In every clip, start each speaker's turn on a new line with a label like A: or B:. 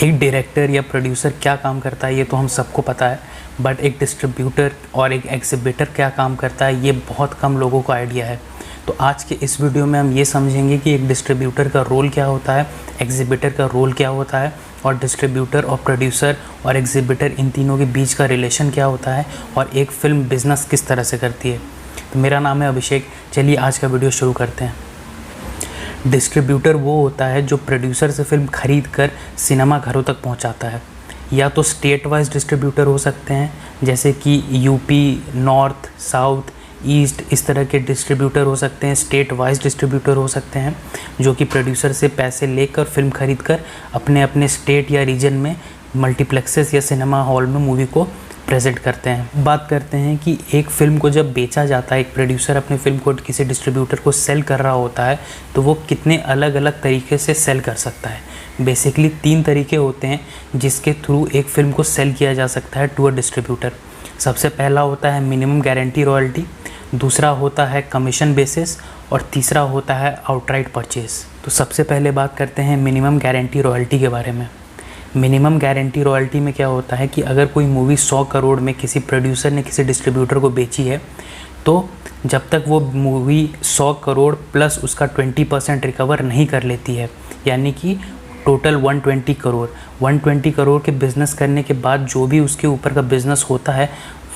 A: एक डायरेक्टर या प्रोड्यूसर क्या काम करता है ये तो हम सबको पता है, बट एक डिस्ट्रीब्यूटर और एक एग्जिबिटर क्या काम करता है ये बहुत कम लोगों को आइडिया है। तो आज के इस वीडियो में हम ये समझेंगे कि एक डिस्ट्रीब्यूटर का रोल क्या होता है, एग्जिबिटर का रोल क्या होता है, और डिस्ट्रीब्यूटर और प्रोड्यूसर और एग्जिबिटर इन तीनों के बीच का रिलेशन क्या होता है, और एक फ़िल्म बिज़नेस किस तरह से करती है। तो मेरा नाम है अभिषेक, चलिए आज का वीडियो शुरू करते हैं। डिस्ट्रीब्यूटर वो होता है जो प्रोड्यूसर से फ़िल्म ख़रीद कर सिनेमा घरों तक पहुंचाता है। या तो स्टेट वाइज डिस्ट्रीब्यूटर हो सकते हैं, जैसे कि यूपी, नॉर्थ, साउथ, ईस्ट, इस तरह के डिस्ट्रीब्यूटर हो सकते हैं। स्टेट वाइज डिस्ट्रीब्यूटर हो सकते हैं जो कि प्रोड्यूसर से पैसे लेकर फ़िल्म ख़रीद कर अपने अपने स्टेट या रीजन में मल्टीप्लेक्सेस या सिनेमा हॉल में मूवी को प्रेजेंट करते हैं। बात करते हैं कि एक फ़िल्म को जब बेचा जाता है, एक प्रोड्यूसर अपने फ़िल्म को किसी डिस्ट्रीब्यूटर को सेल कर रहा होता है, तो वो कितने अलग अलग तरीके से सेल कर सकता है। बेसिकली 3 तरीके होते हैं जिसके थ्रू एक फ़िल्म को सेल किया जा सकता है टू अ डिस्ट्रीब्यूटर। सबसे पहला होता है मिनिमम गारंटी रॉयल्टी, दूसरा होता है कमीशन बेसिस, और तीसरा होता है आउटराइट परचेज। तो सबसे पहले बात करते हैं मिनिमम गारंटी रॉयल्टी के बारे में। मिनिमम गारंटी रॉयल्टी में क्या होता है कि अगर कोई मूवी 100 करोड़ में किसी प्रोड्यूसर ने किसी डिस्ट्रीब्यूटर को बेची है, तो जब तक वो मूवी 100 करोड़ प्लस उसका 20% रिकवर नहीं कर लेती है, यानी कि टोटल 120 करोड़ के बिज़नेस करने के बाद जो भी उसके ऊपर का बिज़नेस होता है,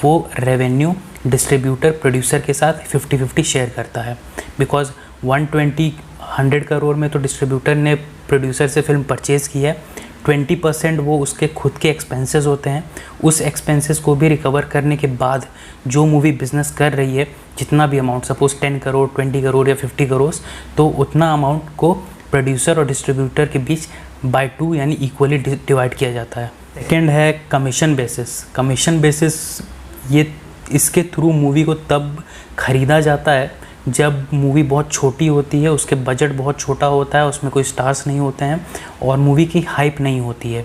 A: वो रेवेन्यू डिस्ट्रीब्यूटर प्रोड्यूसर के साथ 50-50 शेयर करता है। बिकॉज 100 करोड़ में तो डिस्ट्रीब्यूटर ने प्रोड्यूसर से फिल्म परचेज़ की है, 20% वो उसके खुद के एक्सपेंसेस होते हैं। उस एक्सपेंसेस को भी रिकवर करने के बाद जो मूवी बिज़नेस कर रही है, जितना भी अमाउंट, सपोज़ 10 करोड़, 20 करोड़ या 50 करोड़, तो उतना अमाउंट को प्रोड्यूसर और डिस्ट्रीब्यूटर के बीच बाय 2 यानी इक्वली डिवाइड किया जाता है। सेकेंड है कमीशन बेसिस। कमीशन बेसिस ये इसके थ्रू मूवी को तब ख़रीदा जाता है जब मूवी बहुत छोटी होती है, उसके बजट बहुत छोटा होता है, उसमें कोई स्टार्स नहीं होते हैं और मूवी की हाइप नहीं होती है।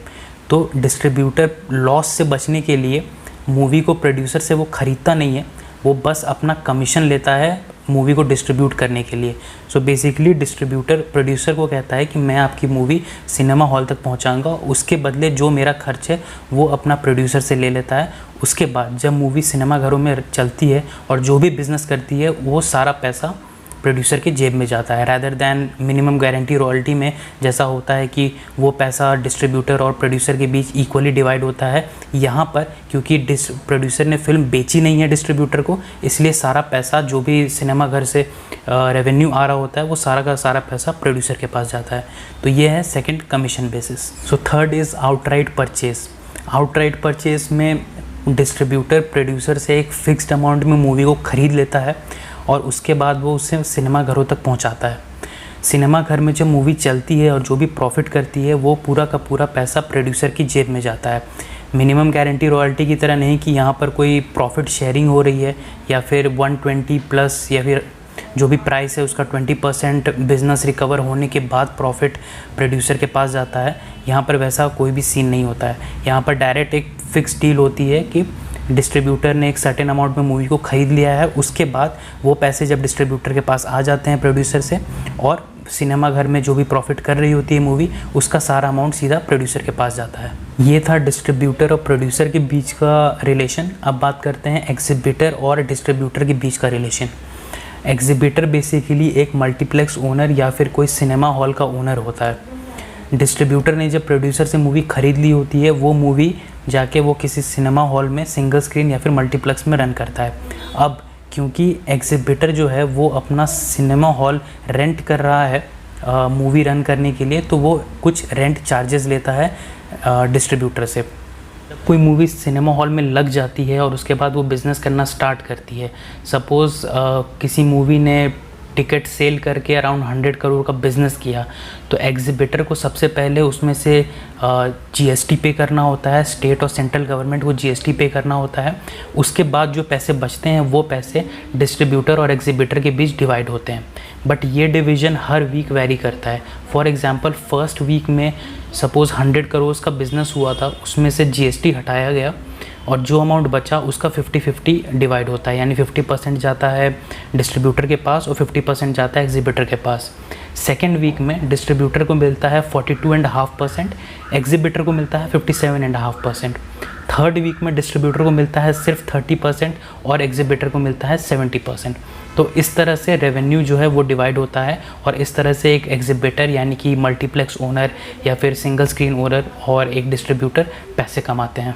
A: तो डिस्ट्रीब्यूटर लॉस से बचने के लिए मूवी को प्रोड्यूसर से वो ख़रीदता नहीं है, वो बस अपना कमीशन लेता है मूवी को डिस्ट्रीब्यूट करने के लिए। सो बेसिकली डिस्ट्रीब्यूटर प्रोड्यूसर को कहता है कि मैं आपकी मूवी सिनेमा हॉल तक पहुंचाऊंगा, उसके बदले जो मेरा खर्च है वो अपना प्रोड्यूसर से ले लेता है। उसके बाद जब मूवी सिनेमा घरों में चलती है और जो भी बिज़नेस करती है, वो सारा पैसा प्रोड्यूसर के जेब में जाता है। Rather than minimum guarantee royalty में जैसा होता है कि वो पैसा डिस्ट्रीब्यूटर और प्रोड्यूसर के बीच इक्वली डिवाइड होता है, यहाँ पर क्योंकि प्रोड्यूसर ने फिल्म बेची नहीं है डिस्ट्रीब्यूटर को, इसलिए सारा पैसा जो भी सिनेमा घर से रेवेन्यू आ रहा होता है, वो सारा का सारा पैसा प्रोड्यूसर के पास जाता है। तो ये है second commission basis. So third is outright purchase. Outright purchase में डिस्ट्रीब्यूटर प्रोड्यूसर से एक फ़िक्स्ड अमाउंट में मूवी को ख़रीद लेता है और उसके बाद वो उसे सिनेमा घरों तक पहुंचाता है। सिनेमा घर में जब मूवी चलती है और जो भी प्रॉफिट करती है, वो पूरा का पूरा पैसा प्रोड्यूसर की जेब में जाता है। मिनिमम गारंटी रॉयल्टी की तरह नहीं कि यहाँ पर कोई प्रॉफिट शेयरिंग हो रही है या फिर 120 प्लस या फिर जो भी प्राइस है उसका 20% बिज़नेस रिकवर होने के बाद प्रॉफिट प्रोड्यूसर के पास जाता है। यहाँ पर वैसा कोई भी सीन नहीं होता है। यहाँ पर डायरेक्ट एक फ़िक्स डील होती है कि डिस्ट्रीब्यूटर ने एक सर्टेन अमाउंट में मूवी को ख़रीद लिया है, उसके बाद वो पैसे जब डिस्ट्रीब्यूटर के पास आ जाते हैं प्रोड्यूसर से, और सिनेमा घर में जो भी प्रॉफिट कर रही होती है मूवी, उसका सारा अमाउंट सीधा प्रोड्यूसर के पास जाता है। ये था डिस्ट्रीब्यूटर और प्रोड्यूसर के बीच का रिलेशन। अब बात करते हैं एग्जिबिटर और डिस्ट्रीब्यूटर के बीच का रिलेशन। एग्जिबिटर बेसिकली एक मल्टीप्लेक्स ओनर या फिर कोई सिनेमा हॉल का ओनर होता है। डिस्ट्रीब्यूटर ने जब प्रोड्यूसर से मूवी ख़रीद ली होती है, वो मूवी जाके वो किसी सिनेमा हॉल में सिंगल स्क्रीन या फिर मल्टीप्लेक्स में रन करता है। अब क्योंकि एग्जिबिटर जो है वो अपना सिनेमा हॉल रेंट कर रहा है मूवी रन करने के लिए, तो वो कुछ रेंट चार्जेस लेता है डिस्ट्रीब्यूटर से। कोई मूवी सिनेमा हॉल में लग जाती है और उसके बाद वो बिज़नेस करना स्टार्ट करती है। सपोज़ किसी मूवी ने टिकट सेल करके अराउंड 100 करोड़ का बिज़नेस किया, तो एग्जिबिटर को सबसे पहले उसमें से जीएसटी पे करना होता है। स्टेट और सेंट्रल गवर्नमेंट को जीएसटी पे करना होता है। उसके बाद जो पैसे बचते हैं वो पैसे डिस्ट्रीब्यूटर और एग्जिबिटर के बीच डिवाइड होते हैं। बट ये डिवीज़न हर वीक वेरी करता है। फॉर एग्जांपल फर्स्ट वीक में सपोज़ 100 करोड़ का बिज़नेस हुआ था, उसमें से जीएसटी हटाया गया और जो अमाउंट बचा उसका 50-50 डिवाइड होता है, यानी 50% जाता है डिस्ट्रीब्यूटर के पास और 50% जाता है एग्जिबिटर के पास। सेकेंड वीक में डिस्ट्रीब्यूटर को मिलता है 42.5%, एग्जीबिटर को मिलता है 57.5%। थर्ड वीक में डिस्ट्रीब्यूटर को मिलता है सिर्फ 30% और एग्जीबिटर को मिलता है 70%। तो इस तरह से रेवेन्यू जो है वो डिवाइड होता है और इस तरह से एक एग्जीबिटर यानी कि मल्टीप्लेक्स ओनर या फिर सिंगल स्क्रीन ओनर और एक डिस्ट्रीब्यूटर पैसे कमाते हैं।